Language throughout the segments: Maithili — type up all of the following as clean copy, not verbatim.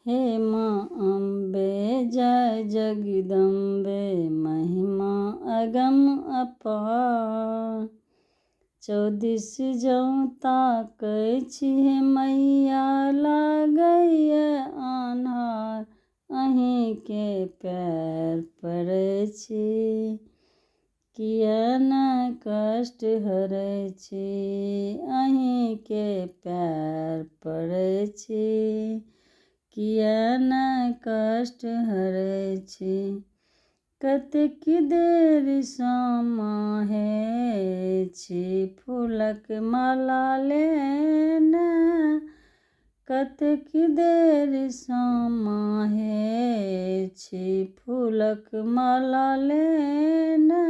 हे माँ अम्बे जय जगदम्बे महिमा अगम अपार। 14 जौ ताकै छी हे मैया लागैए अन्हार, अहींके पैर पड़ै छी किया नहि कष्ट हरै छी, अहींके पैर पड़ै छी किया नहि कष्ट हरै छी। कतेक देर समाहे छी फूलक माला लेने, कतेक देर समाहे छी फूलक माला लेने,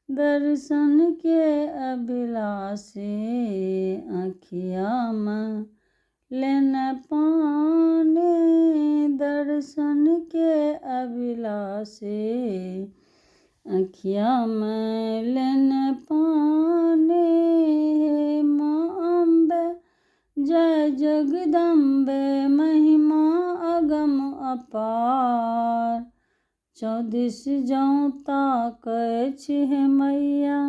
दर्शन के अभिलाषी आँखियामे लेने पानी, दर्शन के अभिलाषी आँखियामे लेने पानी। हे माँ अम्बे जय जगदम्बे महिमा अगम अपार। 14 जौ ताकै छी हे मैया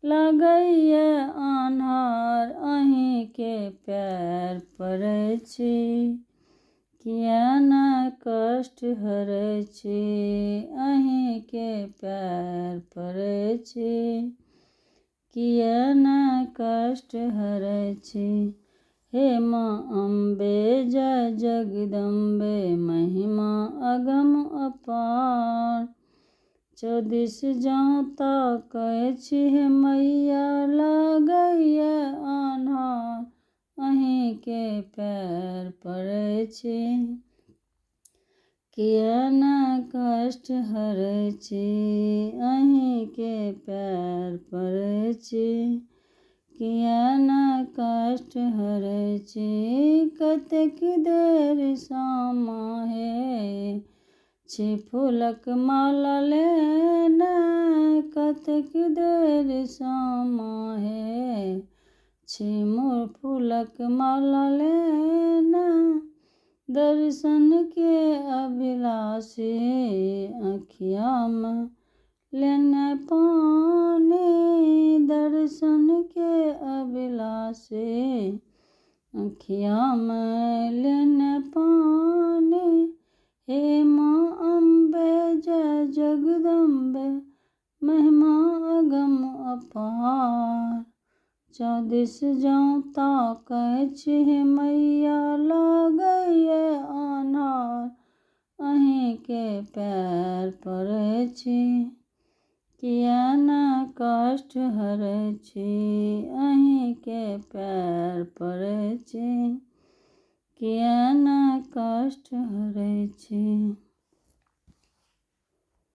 लागैए अन्हार, अहींके पैर पड़ै छी किया नहि कष्ट हरै छी, अहींके पैर पड़ै छी किया नहि कष्ट हरै छी। हे माँ अम्बे जय जगदम्बे महिमा अगम अपार। 14 जौ ताकै छी हे मैया लागैए अन्हार, अहींके पैर पड़ै छी किया नहि कष्ट हरै छी, अहींके पैर पड़ै छी किया नहि कष्ट हरै छी। कतेक देर समाहे छी फूलक माला लेने, कतेक देर समाहे छी फूलक माला लेने, दर्शन के अभिलाषी आँखियामे लेने पानी, दर्शन के अभिलाषी आँखियामे लेने पानी। हे माँ अम्बे जय जगदम्बे महिमा अगम अपार। 14 जौ ताकै छी हे मैया लागैए अन्हार, अहींके पैर पड़ै छी किया नहि कष्ट हरै छी, अहींके पैर पड़ै छी किया नहि कष्ट हरै छी।